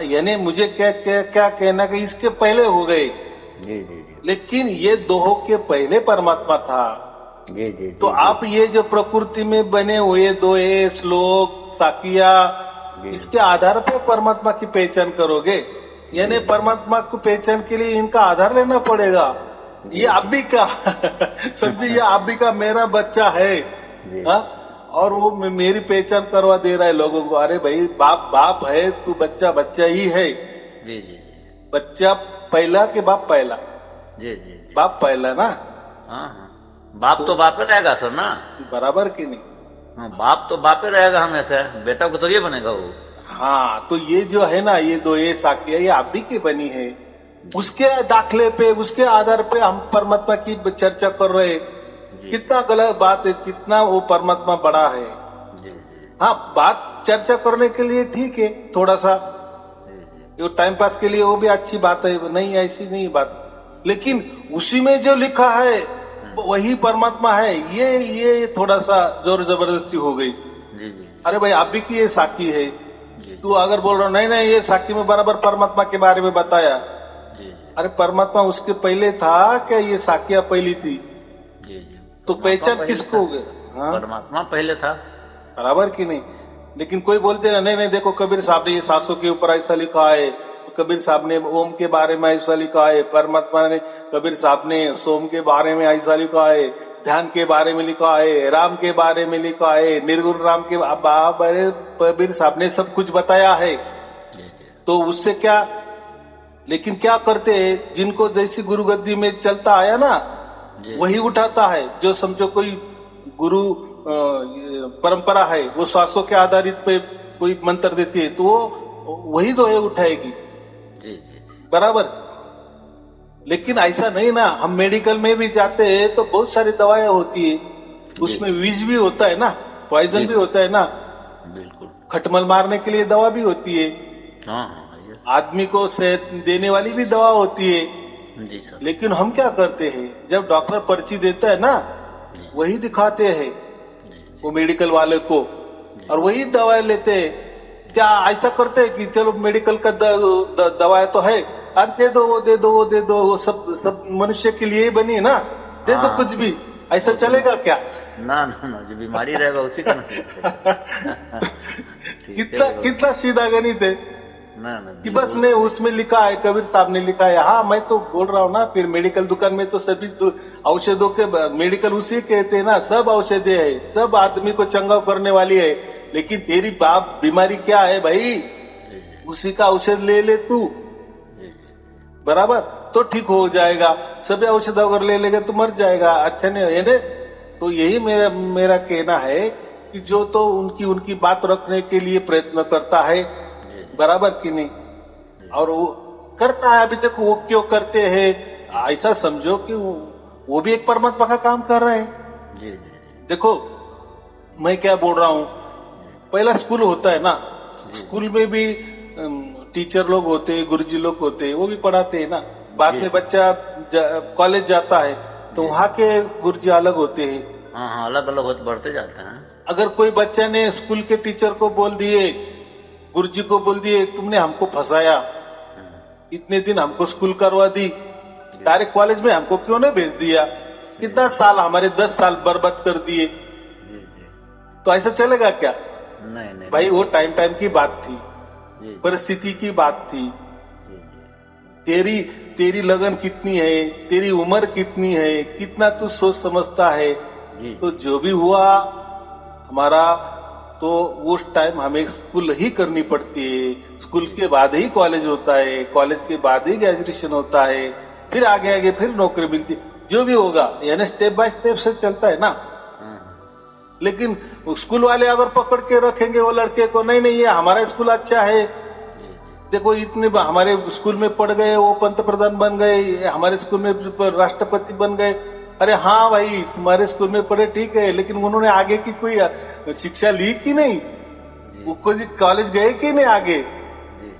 यानी मुझे क्या क्या क्या कहना कि इसके पहले हो गए, लेकिन ये दोहों के पहले परमात्मा था। तो आप ये जो प्रकृति में बने हुए दोहे, श्लोक, साकिया, इसके आधार पर परमात्मा की पहचान करोगे, यानी परमात्मा को पहचान के लिए इनका आधार लेना पड़ेगा। ये आप भी का समझिए, ये आप भी का मेरा बच्चा है, हा? और वो मेरी पहचान करवा दे रहा है लोगों को। अरे भाई, बाप बाप है, तू बच्चा बच्चा ही है।
जी जी,
बच्चा पहला के बाप पहला?
जी जी,
बाप पहला ना।
हाँ हाँ, बाप तो बाप ही रहेगा सर ना,
बराबर की नहीं?
हाँ, बाप तो बाप ही रहेगा हमेशा, बेटा को तो ये बनेगा वो।
हाँ, तो ये जो है ना, ये दो ये साकिया, ये आप भी की बनी है, उसके दाखले पे, उसके आधार पे हम परमात्मा की चर्चा कर रहे हैं। कितना गलत बात है, कितना वो परमात्मा बड़ा है। हाँ, बात चर्चा करने के लिए ठीक है थोड़ा सा, ये टाइम पास के लिए वो भी अच्छी बात है, नहीं ऐसी नहीं बात, लेकिन उसी में जो लिखा है वही परमात्मा है, ये थोड़ा सा जोर जबरदस्ती हो गई।
जी जी
अरे भाई आप भी की ये साकी है,
जी
तू अगर बोल रहा नहीं नहीं ये साकी में बराबर परमात्मा के बारे में बताया,
जी जी
अरे परमात्मा उसके पहले था क्या, ये साकिया पहली थी?
जी जी
तो पहचान किसको हो गया? हाँ
परमात्मा पहले था।
बराबर की नहीं। लेकिन कोई बोलते हैं नहीं नहीं देखो कबीर साहब ने ये 700 के ऊपर ऐसा लिखा है, कबीर साहब ने ओम के बारे में ऐसा लिखा है, परमात्मा ने कबीर साहब ने सोम के बारे में ऐसा लिखा है, ध्यान के बारे में लिखा है, राम के बारे में लिखा है, निर्गुण राम के बारे कबीर साहब ने सब कुछ बताया है।
जी जी
तो उससे क्या, लेकिन क्या करते हैं, जिनको जैसी गुरु गद्दी में चलता आया ना
जी
वही उठाता है। जो समझो कोई गुरु ये परंपरा है, वो श्वासों के आधारित पे कोई मंत्र देती है तो वो वही दोहे उठाएगी,
जी जी
बराबर। लेकिन ऐसा नहीं ना, हम मेडिकल में भी जाते हैं तो बहुत सारी दवाएं होती है, उसमें विष भी होता है ना, पॉइजन भी होता है ना,
बिल्कुल।
खटमल मारने के लिए दवा भी होती है,
हाँ हाँ यस
आदमी को सेहत देने वाली भी दवा होती है।
जी सर।
लेकिन हम क्या करते हैं, जब डॉक्टर पर्ची देता है ना
जी
वही दिखाते हैं
जी
वो मेडिकल वाले को, और वही दवाएं लेते हैं। क्या ऐसा करते हैं कि चलो मेडिकल का दवाएं तो है, अब दे दो वो दे दो वो दे दो, वो सब मनुष्य के लिए ही बनी है ना, दे दो
हाँ।
कुछ भी, ऐसा चलेगा क्या?
ना ना ना, जो बीमारी रहेगा उसी का ना ठीक
कितना
है।
कितना सीधा गणित है
ना ना
कि बस ने उसमें लिखा है, कबीर साहब ने लिखा है। हाँ मैं तो बोल रहा हूँ ना, फिर मेडिकल दुकान में तो सभी औषधों के मेडिकल उसी कहते हैं ना, सब औषधि है, सब आदमी को चंगा करने वाली है। लेकिन तेरी बाप बीमारी क्या है भाई,
जी जी
उसी का औषध ले ले तू,
जी जी
बराबर, तो ठीक हो जाएगा। सभी औषध अगर ले लेगा तो मर जाएगा, अच्छा नहीं है ना। तो यही मेरा कहना है कि जो तो उनकी बात रखने के लिए प्रयत्न करता है,
जी जी
बराबर कि नहीं, और वो करता है। अभी तक वो क्यों करते हैं, ऐसा समझो कि वो भी एक परमात्मा का काम कर रहे हैं।
जी जी जी
देखो मैं क्या बोल रहा हूँ, पहला स्कूल होता है ना, स्कूल में भी टीचर लोग होते हैं, गुरुजी लोग होते हैं, वो भी पढ़ाते हैं ना। बाद में बच्चा कॉलेज जाता है तो वहाँ के गुरुजी अलग होते हैं।
हाँ हाँ अलग अलग होते बढ़ते जाते हैं।
अगर कोई बच्चा ने स्कूल के टीचर को बोल दिए, गुरुजी को बोल दिए तुमने हमको फंसाया, इतने दिन हमको स्कूल करवा दी, डायरेक्ट कॉलेज में हमको क्यों नहीं भेज दिया, कितना साल हमारे 10 साल बर्बाद कर दिए,
जी जी
तो ऐसा चलेगा क्या?
नहीं नहीं
भाई वो टाइम की बात थी,
जी
परिस्थिति की बात थी।
जी जी
तेरी लगन कितनी है, तेरी उम्र कितनी है, कितना तू सोच समझता है।
जी
तो जो भी हुआ हमारा, तो उस टाइम हमें स्कूल ही करनी पड़ती है, स्कूल के बाद ही कॉलेज होता है, कॉलेज के बाद ही ग्रेजुएशन होता है, फिर आगे आगे फिर नौकरी मिलती है, जो भी होगा, यानी स्टेप बाय स्टेप से चलता है ना।
हाँ
लेकिन स्कूल वाले अगर पकड़ के रखेंगे वो लड़के को, नहीं नहीं ये हमारा स्कूल अच्छा है,
जी जी
देखो इतने हमारे स्कूल में पढ़ गए, वो पंत प्रधान बन गए, हमारे स्कूल में राष्ट्रपति बन गए। अरे हाँ भाई तुम्हारे स्कूल में पढ़े ठीक है, लेकिन उन्होंने आगे की कोई शिक्षा ली कि नहीं, वो कोई कॉलेज गए कि नहीं आगे,
जी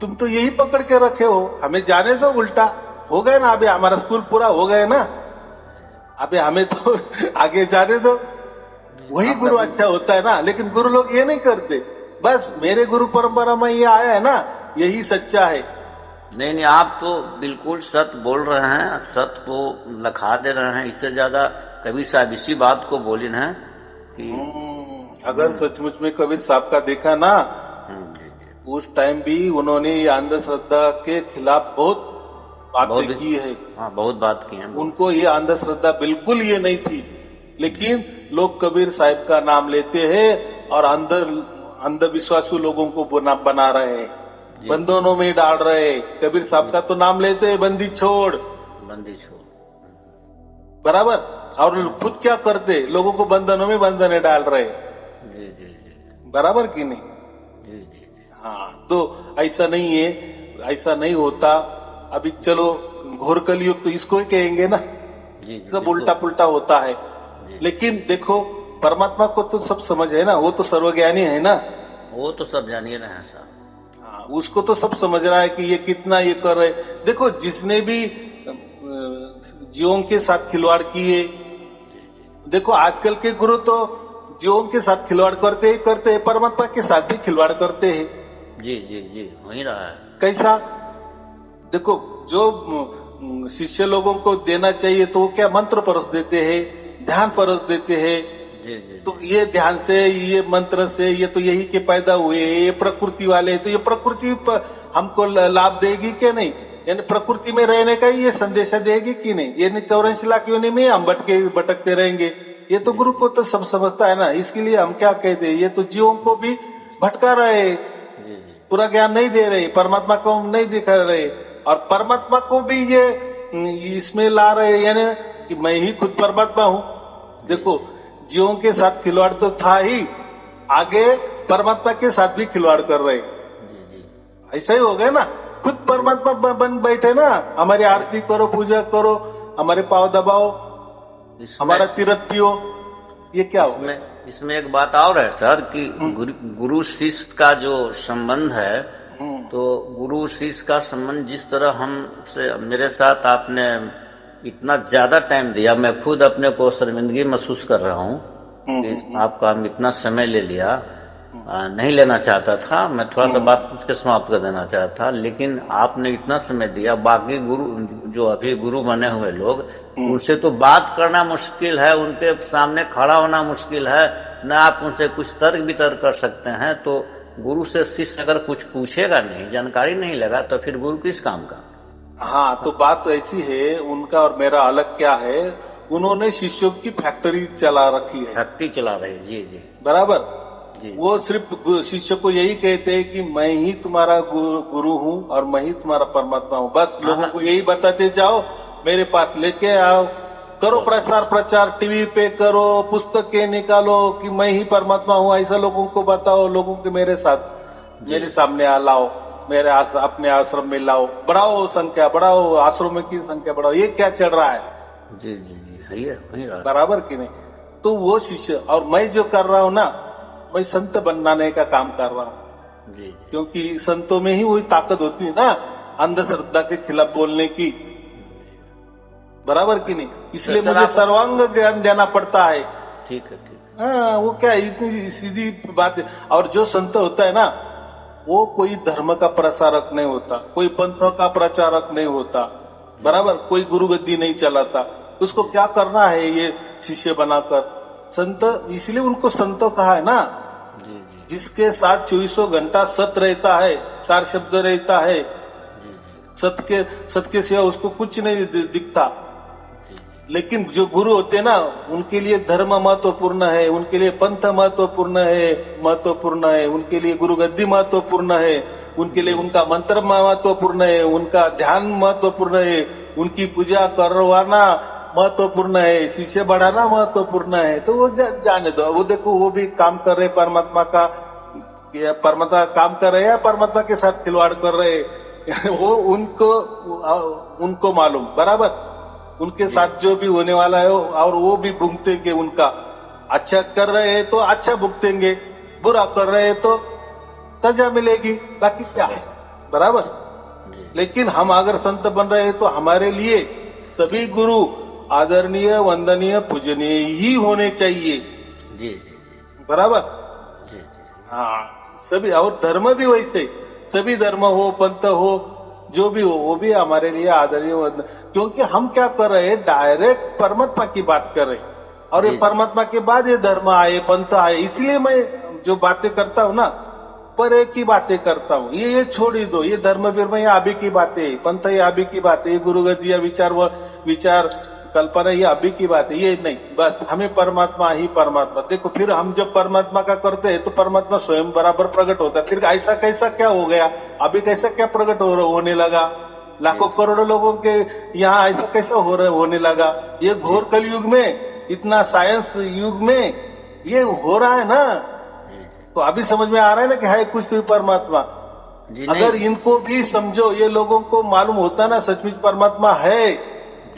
तुम तो यही पकड़ के रखे हो। हमें जाने दो, उल्टा हो गए ना, अभी हमारा स्कूल पूरा हो गए ना, अभी हमें तो आगे जाने दो। वही गुरु अच्छा होता है ना, लेकिन गुरु लोग ये नहीं करते, बस मेरे गुरु परंपरा में ये आया है ना, यही सच्चा है।
नहीं नहीं आप तो बिल्कुल सत्य बोल रहे हैं, सत्य को लखा दे रहे हैं। इससे ज्यादा कबीर साहब इसी बात को बोले हैं कि
अगर सचमुच में कबीर साहब का देखा ना,
जी जी
उस टाइम भी उन्होंने ये अंधश्रद्धा के खिलाफ बहुत बातें की है।
हाँ बहुत बात की है।
उनको ये अंधश्रद्धा बिल्कुल ये नहीं थी, लेकिन लोग कबीर साहब का नाम लेते हैं और अंधविश्वासू लोगों को बना रहे हैं, बंधनों में डाल रहे हैं। कबीर साहब का तो नाम लेते हैं, बंदी छोड़, बराबर, और खुद क्या करते, लोगों को बंधनों में बंधने डाल रहे,
जी जी जी
बराबर कि नहीं?
जी जी
हाँ, तो ऐसा नहीं है, ऐसा नहीं होता। अभी चलो घोर कलयुग तो इसको ही कहेंगे ना,
जी
सब उल्टा पुल्टा होता है। लेकिन देखो परमात्मा को तो सब समझ है ना, वो तो सर्वज्ञानी है ना,
वो तो सब जानिए रहे हैं साहब।
हाँ, उसको तो सब समझ रहा है कि ये कितना ये कर रहे। देखो जिसने भी जीवों के साथ खिलवाड़ किए, देखो आजकल के गुरु तो जीवों के साथ खिलवाड़ करते ही परमात्मा के साथ भी खिलवाड़ करते हैं।
जी जी जी, हो ही रहा है।
कैसा? देखो जो शिष्य लोगों को देना चाहिए तो वो क्या मंत्र परस देते हैं, ध्यान परस देते हैं।
जी जी
तो ये ध्यान से, ये मंत्र से, ये तो यही के पैदा हुए, ये प्रकृति वाले, तो ये प्रकृति हमको लाभ देगी कि नहीं? यानी प्रकृति में रहने का ही ये संदेशा देगी कि नहीं? ये 84 लाख योनि में हम भटकते रहेंगे। ये तो गुरु को तो सब समझता है ना। इसके लिए हम क्या कहते हैं, ये तो जीवों को भी भटका रहे,
जी जी
पूरा ज्ञान नहीं दे रहे, परमात्मा को हम नहीं दिखा रहे, और परमात्मा को भी ये इसमें ला रहे, यानी कि मैं ही खुद परमात्मा हूँ। देखो जीवों के साथ खिलवाड़ तो था ही, आगे परमात्मा के साथ भी खिलवाड़ कर रहे।
जी जी।
ऐसा ही हो गया ना, खुद परमात्मा बन बैठे ना। हमारी आरती करो, पूजा करो, हमारे पाँव दबाओ, हमारा तीर्थ पियो, ये क्या हो गया?
इसमें एक बात और है सर कि गुरु शिष्य का जो संबंध है, तो गुरु शिष्य का संबंध जिस तरह हमसे, मेरे साथ आपने इतना ज्यादा टाइम दिया, मैं खुद अपने को शर्मिंदगी महसूस कर रहा हूँ कि आपका हम इतना समय ले लिया। नहीं लेना चाहता था, मैं थोड़ा सा बात पूछ के समाप्त कर देना चाहता था, लेकिन आपने इतना समय दिया। बाकी गुरु जो अभी गुरु बने हुए लोग, उनसे तो बात करना मुश्किल है, उनके सामने खड़ा होना मुश्किल है, न आप उनसे कुछ तर्क वितर्क कर सकते हैं। तो गुरु से शिष्य अगर कुछ पूछेगा नहीं, जानकारी नहीं लगा, तो फिर गुरु किस काम का?
हाँ, तो बात ऐसी है, उनका और मेरा अलग क्या है, उन्होंने शिष्यों की फैक्ट्री चला रखी है।
फैक्ट्री चला रहे, जी जी
बराबर।
जी।
वो सिर्फ शिष्य को यही कहते हैं कि मैं ही तुम्हारा गुरु हूँ और मैं ही तुम्हारा परमात्मा हूँ। बस लोगों को यही बताते जाओ, मेरे पास लेके आओ, करो प्रसार प्रचार, टीवी पे करो, पुस्तकें निकालो कि मैं ही परमात्मा हूँ, ऐसा लोगों को बताओ। लोगों के मेरे साथ, मेरे सामने लाओ, मेरे अपने आश्रम में लाओ, बढ़ाओ संख्या, बढ़ाओ आश्रम की संख्या बढ़ाओ। ये क्या चल रहा है?
जी जी जी, है
बराबर कि नहीं? तो वो शिष्य, और मैं जो कर रहा हूँ ना, मैं संत बनाने का काम कर रहा हूँ।
जी।
क्योंकि संतों में ही वही ताकत होती है ना, अंधश्रद्धा के खिलाफ बोलने की। बराबर कि नहीं? इसलिए मुझे सर्वांग ज्ञान देना पड़ता है।
ठीक है, ठीक।
हाँ, वो क्या इतनी सीधी बात है। और जो संत होता है ना, वो कोई धर्म का प्रसारक नहीं होता, कोई पंथ का प्रचारक नहीं होता, बराबर, कोई गुरु गद्दी नहीं चलाता। उसको क्या करना है, ये शिष्य बनाकर संत, इसलिए उनको संतो कहा है ना।
जी जी।
जिसके साथ 24 घंटा सत रहता है, चार शब्द रहता है, सत्य के सिवा उसको कुछ नहीं दिखता। लेकिन जो गुरु होते हैं ना, उनके लिए धर्म महत्वपूर्ण है, उनके लिए पंथ महत्वपूर्ण है, उनके लिए गुरु गद्दी महत्वपूर्ण है, उनके लिए उनका मंत्र महत्वपूर्ण है, उनका ध्यान महत्वपूर्ण है, उनकी पूजा करवाना महत्वपूर्ण है, शिष्य बढ़ाना महत्वपूर्ण है। तो वो जाने दो, वो देखो वो भी काम कर रहे परमात्मा का, परमात्मा काम कर रहे हैं, परमात्मा के साथ खिलवाड़ कर रहे हैं। वो उनको मालूम, बराबर। उनके साथ जो भी होने वाला है, और वो भी भुगतेंगे उनका। अच्छा कर रहे हैं तो अच्छा भुगतेंगे, बुरा कर रहे हैं तो सजा मिलेगी, बाकी क्या है, बराबर। लेकिन हम अगर संत बन रहे हैं तो हमारे लिए सभी गुरु आदरणीय, वंदनीय, पूजनीय ही होने चाहिए।
जी जी,
बराबर।
जी।
हाँ, सभी, और धर्म भी वैसे, सभी धर्म हो, पंथ हो, जो भी हो, वो भी हमारे लिए आदरणीय। क्योंकि हम क्या कर रहे हैं, डायरेक्ट परमात्मा की बात कर रहे हैं, और ये परमात्मा के बाद ये धर्म आए, पंथ आए। इसलिए मैं जो बातें करता हूँ ना, परे की बातें करता हूँ। ये छोड़ ही दो, ये धर्म फिर ये अभी की बातें, पंथ ये अभी की बातें, ये गुरुगद्दी विचार कल्पना ये अभी की बात है, ये नहीं। बस हमें परमात्मा ही परमात्मा। देखो फिर हम जब परमात्मा का करते हैं तो परमात्मा स्वयं बराबर प्रकट होता है। फिर ऐसा कैसा क्या हो गया, अभी कैसा क्या प्रकट होने लगा, लाखों करोड़ों लोगों के यहाँ ऐसा कैसा होने लगा। ये घोर कलयुग में, इतना साइंस युग में ये हो रहा है ना। तो अभी समझ में आ रहा है ना कि है कुछ भी परमात्मा। अगर इनको भी समझो, ये लोगों को मालूम होता ना सचमुच परमात्मा है,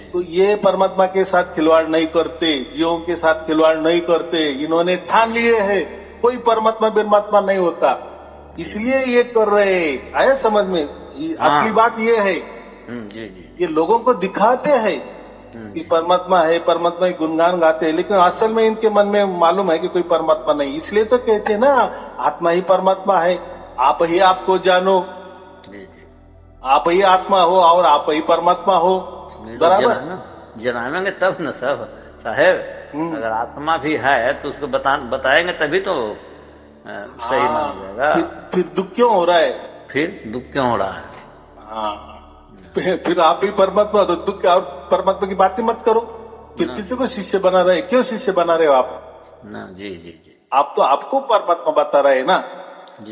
तो ये परमात्मा के साथ खिलवाड़ नहीं करते, जीवों के साथ खिलवाड़ नहीं करते। इन्होंने ठान लिए है कोई परमात्मा बिरमात्मा नहीं होता। इसलिए ये कर रहे हैं। आया समझ में? असली बात ये है,
जी जी।
ये लोगों को दिखाते हैं कि परमात्मा है, परमात्मा की गुणगान गाते हैं, लेकिन असल में इनके मन में मालूम है कि कोई परमात्मा नहीं। इसलिए तो कहते हैं ना, आत्मा ही परमात्मा है, आप ही आपको जानो,
जी जी।
आप ही आत्मा हो और आप ही परमात्मा हो। बराबर।
जनाएंगे तब न साहेब, अगर आत्मा भी है तो उसको बताएंगे तभी तो सही माना जाएगा।
फिर दुख क्यों हो रहा है?
फिर दुख क्यों हो रहा है?
हाँ, फिर आप ही परमात्मा तो दुख और परमात्मा की बातें मत करो। फिर किसी को शिष्य बना रहे? क्यों शिष्य बना रहे हो आप?
ना जी जी जी।
आप तो आपको परमात्मा बता रहे हैं ना।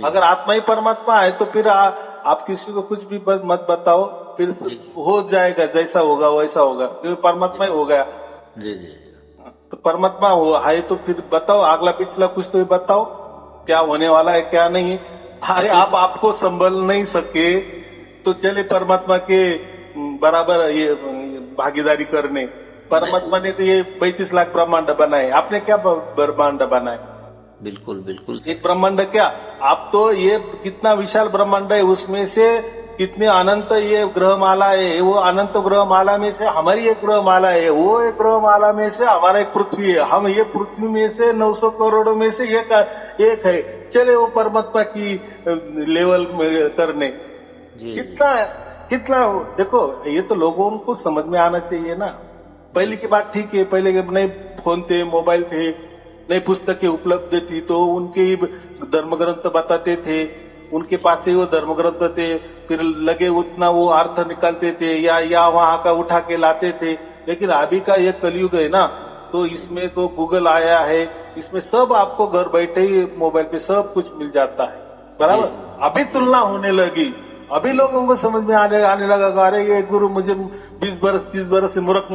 अगर आत्मा ही परमात्मा है तो फिर आप किसी को कुछ भी मत बताओ, फिर हो जाएगा, जैसा होगा वैसा होगा, क्योंकि परमात्मा ही हो गया।
जी जी।
तो परमात्मा हो है तो फिर बताओ, अगला पिछला कुछ तो बताओ, क्या होने वाला है क्या नहीं है। अरे आप आपको संभल नहीं सके तो चले परमात्मा के बराबर ये भागीदारी करने। परमात्मा ने तो ये 35 लाख ब्रह्मांड बनाए, आपने क्या ब्रह्मांड बनाए?
बिल्कुल बिल्कुल।
एक ब्रह्मांड क्या, आप तो ये कितना विशाल ब्रह्मांड है, उसमें से कितने अनंत ये ग्रहमाला है, वो अनंत ग्रहमाला में से हमारी एक ग्रहमाला है, वो एक ग्रहमाला में से हमारा एक पृथ्वी है, हम ये पृथ्वी में से 900 करोड़ों में से एक है। चले वो परमात्मा की लेवल में करने। कितना देखो, ये तो लोगों को समझ में आना चाहिए ना। पहले की बात ठीक है, पहले नहीं फोन थे, मोबाइल थे, नई पुस्तकें उपलब्ध थी, तो उनके धर्म ग्रंथ बताते थे, उनके पास ही वो धर्म ग्रंथ थे, फिर लगे उतना वो अर्थ निकालते थे या वहां का उठा के लाते थे। लेकिन अभी का ये कलयुग है ना, तो इसमें तो गूगल आया है, इसमें सब आपको घर बैठे ही मोबाइल पे सब कुछ मिल जाता है। बराबर। अभी तुलना होने लगी, अभी लोगों को समझ में आने लगा, अरे ये गुरु मुझे 20 बरस 30 बरस से मूर्ख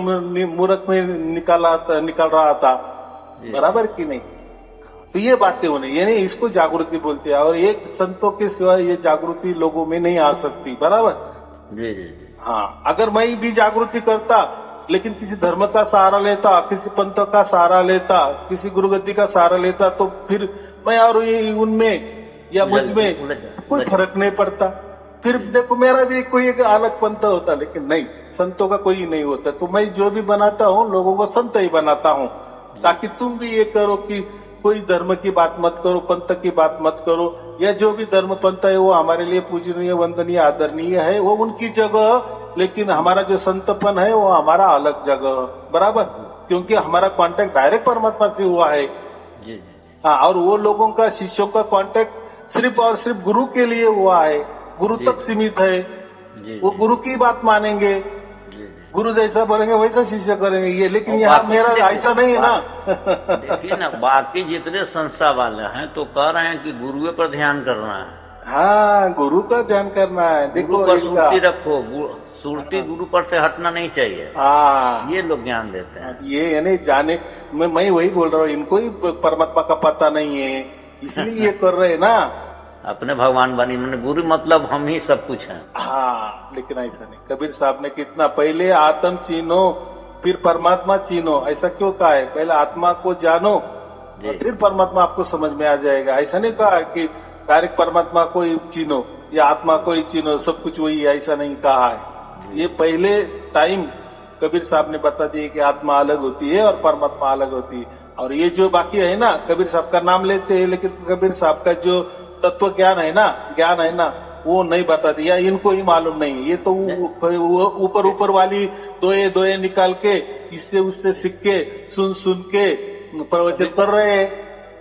में निकाल रहा था। बराबर की नहीं? तो ये बातें होने, यानी इसको जागृति बोलते हैं, और एक संतों के सिवाय ये जागृति लोगों में नहीं आ सकती। बराबर।
जी जी जी।
हाँ, अगर मैं भी जागृति करता, लेकिन किसी धर्म का सहारा लेता, किसी पंथ का सहारा लेता, किसी गुरुगद्दी का सहारा लेता, तो फिर मैं और ये उनमें या मुझ में कोई फर्क नहीं पड़ता। फिर देखो मेरा भी कोई एक अलग पंथ होता, लेकिन नहीं, संतों का कोई नहीं होता। तो मैं जो भी बनाता हूँ लोगों को संत ही बनाता हूँ, ताकि तुम भी ये करो कि कोई धर्म की बात मत करो, पंथ की बात मत करो, या जो भी धर्म पंथ है वो हमारे लिए पूजनीय, वंदनीय, आदरणीय है, वो उनकी जगह, लेकिन हमारा जो संतपन है वो हमारा अलग जगह। बराबर। क्योंकि हमारा कांटेक्ट डायरेक्ट परमात्मा से हुआ है।
जी जी।
हाँ, और वो लोगों का, शिष्यों का कांटेक्ट सिर्फ और सिर्फ गुरु के लिए हुआ है, गुरु तक सीमित है। वो गुरु की बात मानेंगे, गुरु जैसा बोलेंगे वैसा शिष्य करेंगे ये। लेकिन यहाँ मेरा ऐसा नहीं है ना।
देखिए ना, बाकी जितने संस्था वाले हैं तो कह रहे हैं कि गुरुए पर ध्यान करना है।
हाँ, गुरु का ध्यान करना है। देखो,
गुरु पर सुरती रखो, सुरती गुरु पर से हटना नहीं चाहिए।
हाँ,
ये लोग ज्ञान देते हैं।
ये यानी जाने, मैं वही बोल रहा हूँ, इनको ही परमात्मा का पता नहीं है, इसलिए ये कर रहे हैं ना।
अपने भगवान बनी, मैंने गुरु मतलब हम ही सब कुछ हैं।
हाँ, लेकिन ऐसा नहीं। कबीर साहब ने कितना, पहले आत्म चीनो फिर परमात्मा चीनो, ऐसा क्यों कहा है? पहले आत्मा को जानो और फिर परमात्मा आपको समझ में आ जाएगा। ऐसा नहीं कहा कि डायरेक्ट परमात्मा को ही चीनो या आत्मा को ही चीनो, सब कुछ वही, ऐसा नहीं कहा है। ये पहले टाइम कबीर साहब ने बता दिए कि आत्मा अलग होती है और परमात्मा अलग होती है। और ये जो बाकी है ना, कबीर साहब का नाम लेते हैं, लेकिन कबीर साहब का जो तत्व ज्ञान है ना, वो नहीं बता दिया, इनको ही मालूम नहीं। ये तो ऊपर वाली दोए निकाल के, इससे उससे सीख के, सुन के प्रवचन कर रहे हैं।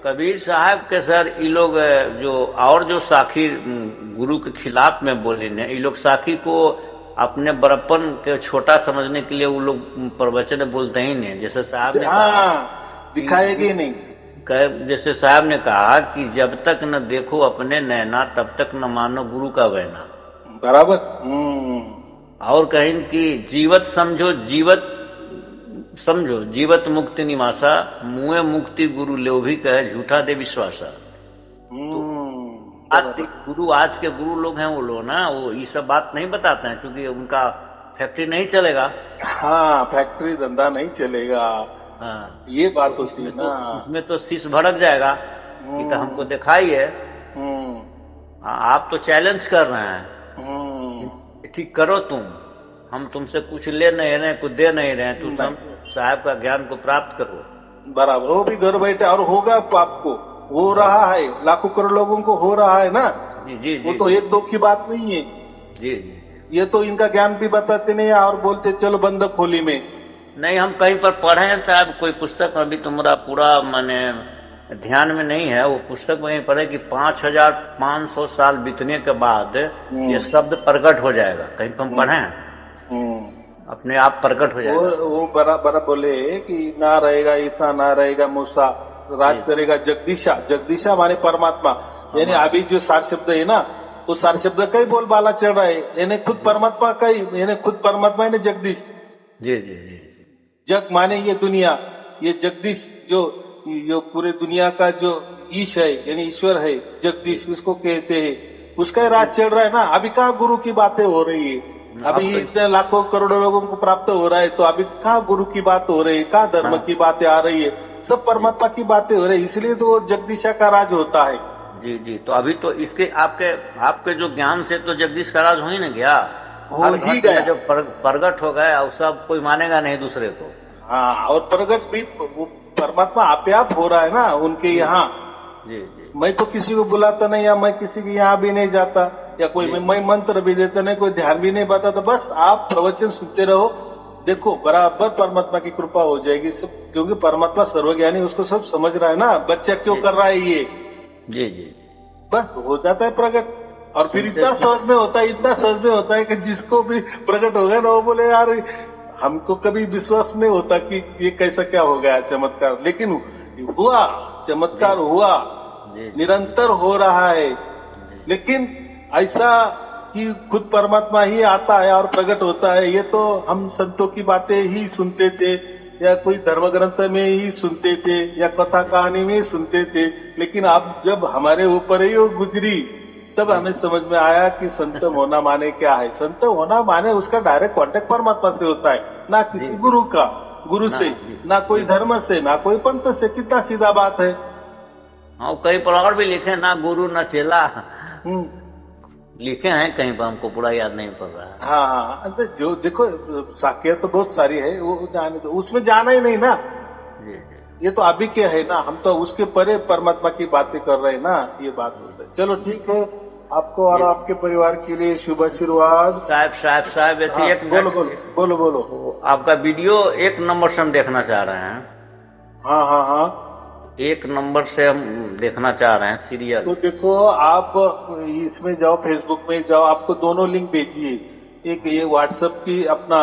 कबीर साहब के सर ये लोग जो साखी गुरु के खिलाफ में बोले ने, ये लोग साखी को अपने बड़प्पन के छोटा समझने के लिए वो लोग प्रवचन बोलते ही नहीं। जैसे साहब ने
कहा, दिखाएगी नहीं।
जैसे साहब ने कहा कि जब तक न देखो अपने नैना तब तक न मानो गुरु का बहना।
बराबर।
और कहें कि जीवत समझो जीवत मुक्ति निवासा, मुए मुक्ति गुरु ले भी कहे झूठा दे विश्वासा। गुरु आज के गुरु लोग हैं वो लोग ना, वो ये सब बात नहीं बताते हैं, क्योंकि उनका फैक्ट्री नहीं चलेगा।
हाँ, फैक्ट्री धंधा नहीं चलेगा।
हाँ,
ये बात तो उसमें
उसमें तो शीश भड़क जाएगा कि तो हमको दिखाई है। आप तो चैलेंज कर रहे हैं, ठीक करो तुम, हम तुमसे कुछ ले नहीं रहे, कुछ दे नहीं रहे, तुम साहब का ज्ञान को प्राप्त करो।
बराबर, वो भी घर बैठे और होगा आपको, हो रहा है, लाखों करोड़ लोगों को हो रहा है ना।
जी जी जी,
वो तो एक दो की बात नहीं है।
जी जी,
ये तो इनका ज्ञान भी बताते नहीं और बोलते चलो बंदक खोली में।
नहीं, हम कहीं पर पढ़े हैं साहब, कोई पुस्तक अभी तुम्हारा पूरा मैंने ध्यान में नहीं है, वो पुस्तक में पढ़े कि 5500 साल बीतने के बाद ये शब्द प्रकट हो जाएगा, कहीं पर हम पढ़े हैं, अपने आप प्रकट हो जाएगा।
वो बड़ा बोले कि ना रहेगा ईसा, ना रहेगा मूसा, राज करेगा जगदीशा। जगदीशा माने परमात्मा, यानी अभी जो सार शब्द है ना, वो सार शब्द का ही बोलबाला चल रहा है, यानी खुद परमात्मा का ही, यानी खुद परमात्मा है जगदीश।
जी जी जी,
जग माने ये दुनिया, ये जगदीश जो पूरे दुनिया का जो ईश है यानी ईश्वर है, जगदीश उसको कहते हैं, उसका ही राज चल रहा है ना। अभी कहाँ गुरु की बातें हो रही है, अभी इतने लाखों करोड़ों लोगों को प्राप्त हो रहा है, तो अभी कहाँ गुरु की बात हो रही है, कहाँ धर्म की बातें आ रही है, सब परमात्मा की बातें हो रही है, इसलिए तो वो जगदीशा का राज होता है।
जी जी, तो अभी तो इसके आपके जो ज्ञान से तो जगदीश का राज हो ही ना गया,
हो ही गया,
जो प्रगट हो गया, और सब कोई मानेगा नहीं दूसरे को।
हाँ, और प्रगट भी परमात्मा आपे आप हो रहा है ना उनके यहाँ।
जी जी,
मैं तो किसी को बुलाता नहीं, या मैं किसी के यहाँ भी नहीं जाता, या कोई मैं मंत्र भी देता नहीं, कोई ध्यान भी नहीं बताता, बस आप प्रवचन सुनते रहो, देखो बराबर परमात्मा की कृपा हो जाएगी सब, क्योंकि परमात्मा सर्वज्ञानी, उसको सब समझ रहा है ना, बच्चा क्यों कर रहा है ये।
जी जी,
बस हो जाता है प्रकट, और फिर इतना सहज में होता है, इतना सहज में होता है कि जिसको भी प्रकट हो गया ना, वो बोले यार हमको कभी विश्वास नहीं होता कि ये कैसा क्या हो गया चमत्कार, लेकिन हुआ, चमत्कार हुआ, निरंतर हो रहा है। लेकिन ऐसा कि खुद परमात्मा ही आता है और प्रकट होता है, ये तो हम संतों की बातें ही सुनते थे, या कोई धर्म ग्रंथ में ही सुनते थे, या कथा कहानी में ही सुनते थे, लेकिन अब जब हमारे ऊपर ही वो गुजरी, तब हमें समझ में आया कि संत होना माने क्या है। संत होना माने उसका डायरेक्ट कांटेक्ट परमात्मा से होता है, ना किसी गुरु का, गुरु से, ना कोई धर्म से, ना कोई पंथ से। कितना सीधा बात है।
हाँ, कहीं पर और भी लिखे ना गुरु न चेला, लिखे हैं कहीं पर, हमको पूरा याद नहीं पड़ रहा है।
हाँ, तो जो देखो साक्य तो बहुत सारी है, वो जाने तो उसमें जाना ही नहीं ना।
जी जी,
ये तो अभी क्या है ना, हम तो उसके परे परमात्मा की बातें कर रहे हैं ना, ये बात होता है। चलो ठीक है, आपको और आपके परिवार के लिए शुभ आशीर्वाद।
साहब ऐसे एक
बोलो।
आपका वीडियो 1 नंबर से हम देखना चाह रहे हैं।
हाँ,
1 नंबर से हम देखना चाह रहे हैं सीरियल।
तो देखो आप इसमें जाओ, फेसबुक में जाओ, आपको दोनों लिंक भेजिए, एक ये व्हाट्सएप की, अपना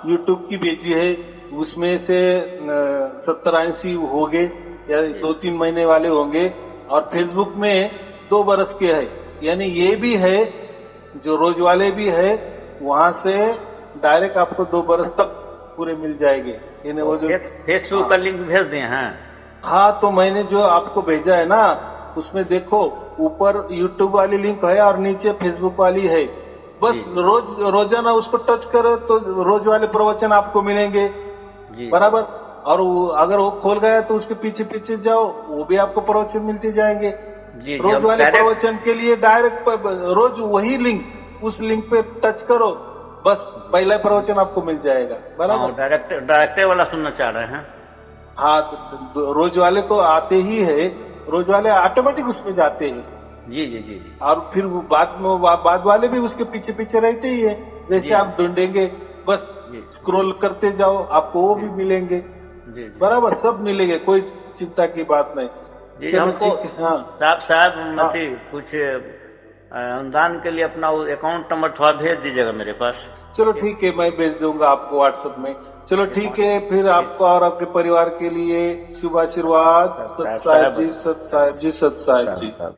यूट्यूब की भेजी है, उसमें से 70-80 हो गए या 2-3 महीने वाले होंगे, और फेसबुक में 2 बरस के है, यानी ये भी है, जो रोज वाले भी है, वहां से डायरेक्ट आपको 2 बरस तक पूरे मिल जाएंगे। यानी वो जो
फेसबुक का लिंक भेज दिए हैं।
हाँ, तो मैंने जो आपको भेजा है ना, उसमें देखो ऊपर यूट्यूब वाली लिंक है और नीचे फेसबुक वाली है, बस रोजाना उसको टच करो तो रोज वाले प्रवचन आपको मिलेंगे बराबर। और अगर वो खोल गया तो उसके पीछे पीछे जाओ, वो भी आपको प्रवचन मिलते जाएंगे। रोज वाले प्रवचन के लिए डायरेक्ट रोज वही लिंक, उस लिंक पे टच करो, बस पहला प्रवचन आपको मिल जाएगा बराबर।
डायरेक्ट वाला सुनना चाह रहे हैं।
हाँ, तो रोज वाले तो आते ही है, रोज वाले ऑटोमेटिक उसमें जाते हैं।
जी जी जी,
और फिर बाद वाले भी उसके पीछे पीछे रहते ही है, जैसे आप ढूंढेंगे बस स्क्रॉल करते जाओ, आपको वो भी मिलेंगे बराबर, सब मिलेंगे, कोई चिंता की बात नहीं।
हमको साहब कुछ अनुदान के लिए अपना अकाउंट नंबर थोड़ा भेज दीजिएगा मेरे पास।
चलो ठीक है, मैं भेज दूंगा आपको व्हाट्सएप में। चलो ठीक है, फिर आपको और आपके परिवार के लिए शुभ आशीर्वाद। सत साहिब जी, सत साहिब जी, सत साहिब जी।